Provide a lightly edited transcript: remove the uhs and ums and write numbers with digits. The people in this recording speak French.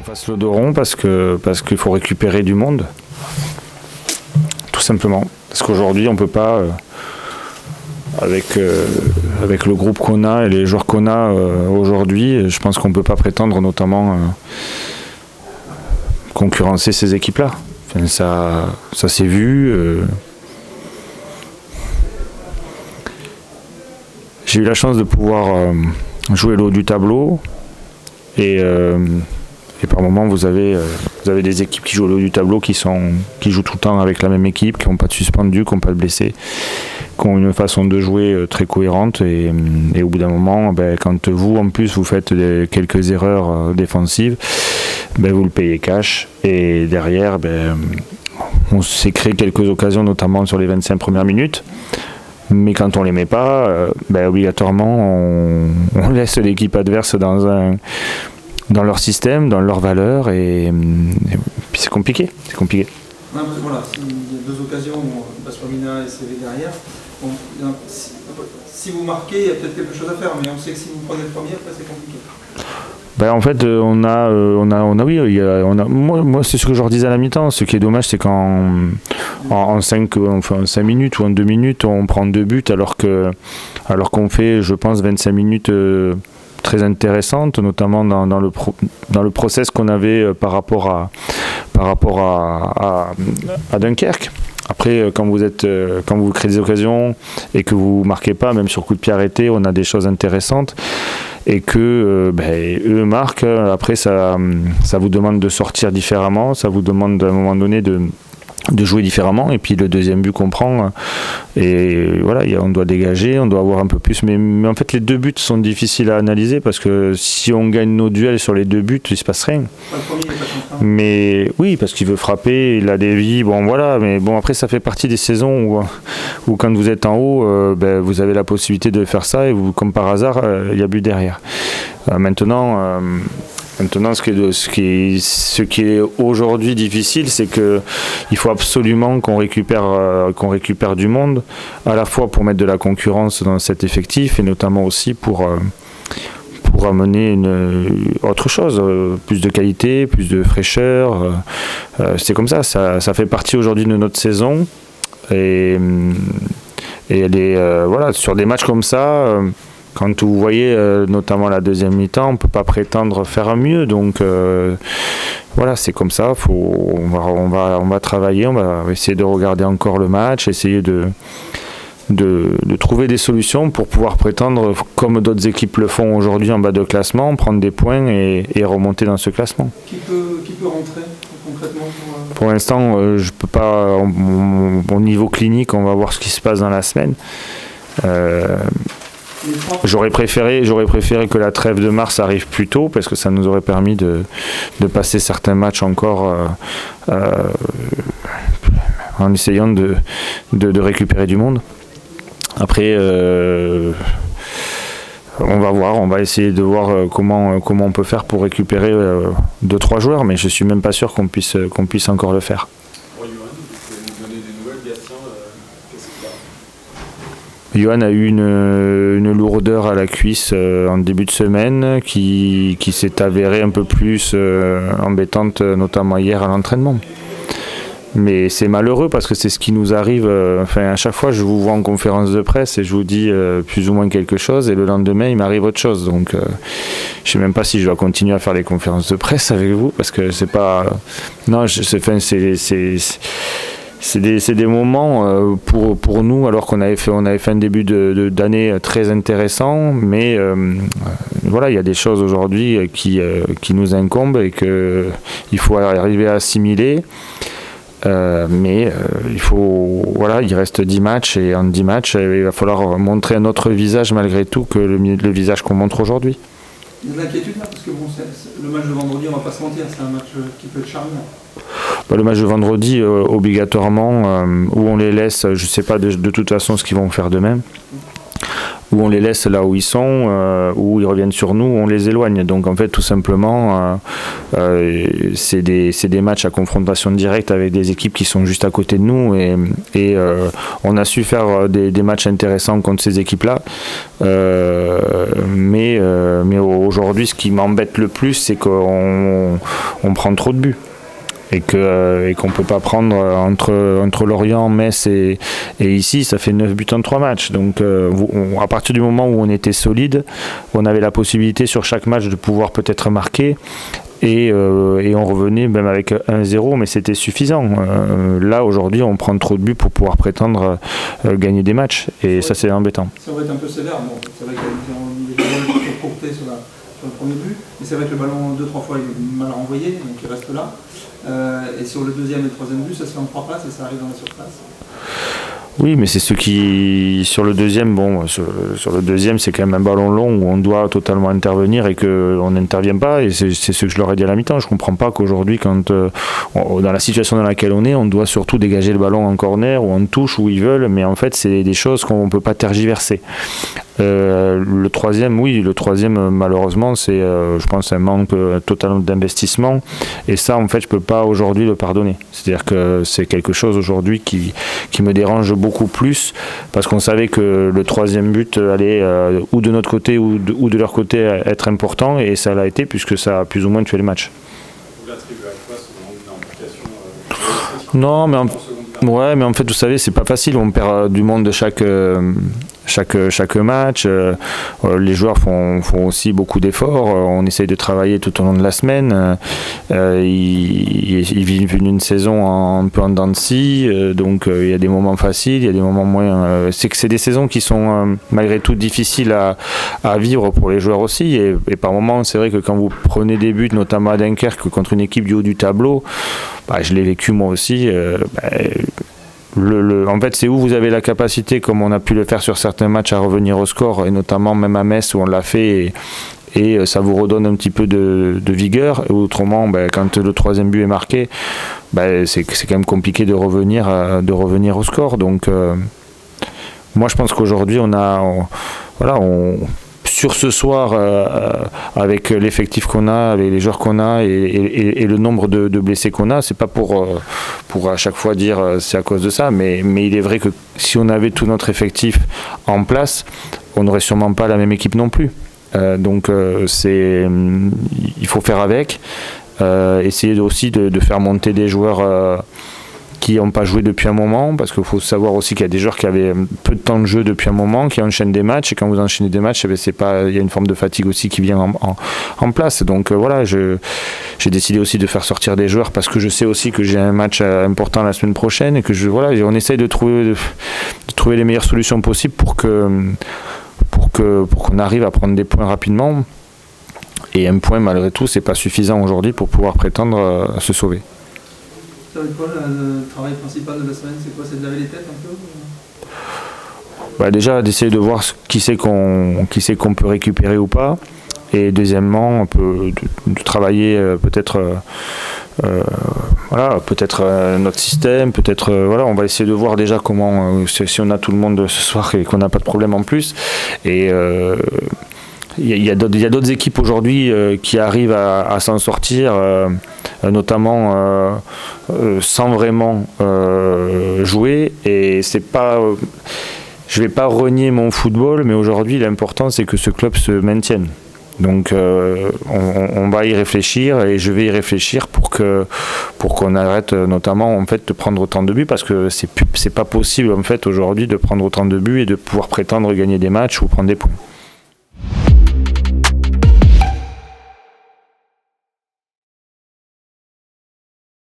fasse le dos rond parce qu'il faut récupérer du monde, tout simplement. Parce qu'aujourd'hui, on ne peut pas, avec le groupe qu'on a et les joueurs qu'on a aujourd'hui, je pense qu'on ne peut pas prétendre notamment concurrencer ces équipes-là. Enfin, ça s'est vu. J'ai eu la chance de pouvoir jouer le haut du tableau et par moments vous avez des équipes qui jouent le haut du tableau qui jouent tout le temps avec la même équipe, qui n'ont pas de suspendus, qui n'ont pas de blessés, qui ont une façon de jouer très cohérente et au bout d'un moment, quand vous en plus vous faites quelques erreurs défensives, vous le payez cash et derrière on s'est créé quelques occasions notamment sur les 25 premières minutes. Mais quand on ne les met pas, obligatoirement, on laisse l'équipe adverse dans leur système, dans leurs valeurs, et puis c'est compliqué. C'est compliqué. Non, voilà, il y a deux occasions, Baswamina et CV derrière. Bon, si vous marquez, il y a peut-être quelque chose à faire, mais on sait que si vous prenez le premier, après c'est compliqué. En fait, moi c'est ce que je leur disais à la mi-temps. Ce qui est dommage, c'est qu'en 5 minutes ou en 2 minutes, on prend 2 buts alors qu'on fait, je pense, 25 minutes très intéressantes, notamment dans le process qu'on avait par rapport à Dunkerque. Après, quand vous créez des occasions et que vous ne marquez pas, même sur coup de pied arrêté, on a des choses intéressantes. Et que eux marquent, après ça vous demande de sortir différemment, ça vous demande à un moment donné de jouer différemment, et puis le deuxième but qu'on prend, et voilà, on doit dégager, on doit avoir un peu plus, mais en fait les 2 buts sont difficiles à analyser, parce que si on gagne nos duels sur les 2 buts, il se passe rien. Mais oui, parce qu'il veut frapper, il a des vies, bon voilà, mais bon après ça fait partie des saisons où quand vous êtes en haut, vous avez la possibilité de faire ça, et vous, comme par hasard, il y a but derrière. Maintenant, ce qui est aujourd'hui difficile, c'est qu'il faut absolument qu'on récupère du monde, à la fois pour mettre de la concurrence dans cet effectif, et notamment aussi pour amener autre chose, plus de qualité, plus de fraîcheur. C'est comme ça fait partie aujourd'hui de notre saison, et elle est, voilà, sur des matchs comme ça. Quand vous voyez notamment la deuxième mi-temps, on ne peut pas prétendre faire mieux. Donc voilà, c'est comme ça. On va travailler, on va essayer de regarder encore le match, essayer de trouver des solutions pour pouvoir prétendre, comme d'autres équipes le font aujourd'hui en bas de classement, prendre des points et remonter dans ce classement. Qui peut rentrer concrètement pour l'instant, je peux pas. Au niveau clinique, on va voir ce qui se passe dans la semaine. J'aurais préféré que la trêve de mars arrive plus tôt, parce que ça nous aurait permis de passer certains matchs encore en essayant de récupérer du monde. Après, on va voir, on va essayer de voir comment on peut faire pour récupérer 2-3 joueurs, mais je suis même pas sûr qu'on puisse encore le faire. Johan a eu une lourdeur à la cuisse en début de semaine qui s'est avérée un peu plus embêtante, notamment hier à l'entraînement. Mais c'est malheureux parce que c'est ce qui nous arrive. À chaque fois, je vous vois en conférence de presse et je vous dis plus ou moins quelque chose, et le lendemain, il m'arrive autre chose. Donc, je ne sais même pas si je dois continuer à faire les conférences de presse avec vous, parce que c'est pas. Non, c'est des moments pour nous, alors qu'on avait fait un début d'année très intéressant, mais voilà, il y a des choses aujourd'hui qui nous incombent et qu'il faut arriver à assimiler. Mais il reste 10 matchs, et en 10 matchs, il va falloir montrer un autre visage malgré tout que le visage qu'on montre aujourd'hui. Il y a de l'inquiétude là, parce que le match de vendredi, on ne va pas se mentir, c'est un match qui peut être charnière. Le match de vendredi, obligatoirement, où on les laisse, je ne sais pas de toute façon ce qu'ils vont faire d'eux-mêmes. où on les laisse là où ils sont, où ils reviennent sur nous, où on les éloigne. Donc en fait tout simplement c'est des matchs à confrontation directe avec des équipes qui sont juste à côté de nous et on a su faire des matchs intéressants contre ces équipes-là. Mais aujourd'hui ce qui m'embête le plus c'est qu'on prend trop de buts. Et qu'on ne peut pas prendre entre Lorient, Metz et ici, ça fait 9 buts en 3 matchs. Donc à partir du moment où on était solide, on avait la possibilité sur chaque match de pouvoir peut-être marquer. Et on revenait même avec 1-0, mais c'était suffisant. Là, aujourd'hui, on prend trop de buts pour pouvoir prétendre gagner des matchs. Et ça, c'est embêtant. Ça va être un peu sévère. Bon, c'est vrai qu'il y a des ballons qui sont courtés sur le premier but. Mais c'est vrai que le ballon, 2-3 fois, il est mal renvoyé, donc il reste là. Et sur le deuxième et le troisième but, ça se fait en 3 passes et ça arrive dans la surface. Oui, mais c'est ce qui, sur le deuxième, sur le deuxième, c'est quand même un ballon long où on doit totalement intervenir et qu'on n'intervient pas. Et c'est ce que je leur ai dit à la mi-temps. Je ne comprends pas qu'aujourd'hui, quand dans la situation dans laquelle on doit surtout dégager le ballon en corner ou en touche où ils veulent. Mais en fait, c'est des choses qu'on ne peut pas tergiverser. Le troisième, oui, malheureusement, c'est, je pense, un manque total d'investissement. Et ça, en fait, je peux pas aujourd'hui le pardonner. C'est-à-dire que c'est quelque chose aujourd'hui qui me dérange beaucoup plus, parce qu'on savait que le troisième but allait ou de notre côté ou de leur côté être important, et ça l'a été, puisque ça a plus ou moins tué le match. Vous l'attribuez à quoi, ce manque d'implication? Non, mais en fait, vous savez, c'est pas facile. On perd du monde de chaque match. Les joueurs font aussi beaucoup d'efforts. On essaye de travailler tout au long de la semaine. Ils vivent une saison un peu en dents de scie. Donc il y a des moments faciles, il y a des moments moins. C'est des saisons qui sont malgré tout difficiles à vivre pour les joueurs aussi. Et par moments, c'est vrai que quand vous prenez des buts, notamment à Dunkerque, contre une équipe du haut du tableau, je l'ai vécu moi aussi. En fait, c'est où vous avez la capacité, comme on a pu le faire sur certains matchs, à revenir au score, et notamment même à Metz où on l'a fait, et ça vous redonne un petit peu de vigueur. Et autrement, quand le troisième but est marqué, c'est quand même compliqué de revenir au score. Donc, moi, je pense qu'aujourd'hui, sur ce soir, avec l'effectif qu'on a, avec les joueurs qu'on a et le nombre de blessés qu'on a, c'est pas pour à chaque fois dire c'est à cause de ça, mais il est vrai que si on avait tout notre effectif en place, on n'aurait sûrement pas la même équipe non plus. Donc il faut faire avec, essayer aussi de faire monter des joueurs qui n'ont pas joué depuis un moment, parce qu'il faut savoir aussi qu'il y a des joueurs qui avaient peu de temps de jeu depuis un moment, qui enchaînent des matchs, et quand vous enchaînez des matchs, il y a une forme de fatigue aussi qui vient en place. Donc voilà, j'ai décidé aussi de faire sortir des joueurs, parce que je sais aussi que j'ai un match important la semaine prochaine, et que on essaye de trouver les meilleures solutions possibles pour qu'on arrive à prendre des points rapidement. Et un point, malgré tout, c'est pas suffisant aujourd'hui pour pouvoir prétendre à se sauver. Ça va être quoi le travail principal de la semaine? C'est quoi? C'est de laver les têtes un peu? Déjà, d'essayer de voir qui c'est qu'on peut récupérer ou pas. Et deuxièmement, de travailler peut-être notre système, on va essayer de voir déjà comment, si on a tout le monde ce soir et qu'on n'a pas de problème en plus. Et il y a d'autres équipes aujourd'hui qui arrivent à s'en sortir, notamment sans vraiment jouer. Et c'est pas, je vais pas renier mon football, mais aujourd'hui l'important c'est que ce club se maintienne. Donc on va y réfléchir, et je vais y réfléchir pour qu'on arrête notamment en fait de prendre autant de buts, parce que c'est pas possible en fait aujourd'hui de prendre autant de buts et de pouvoir prétendre gagner des matchs ou prendre des points.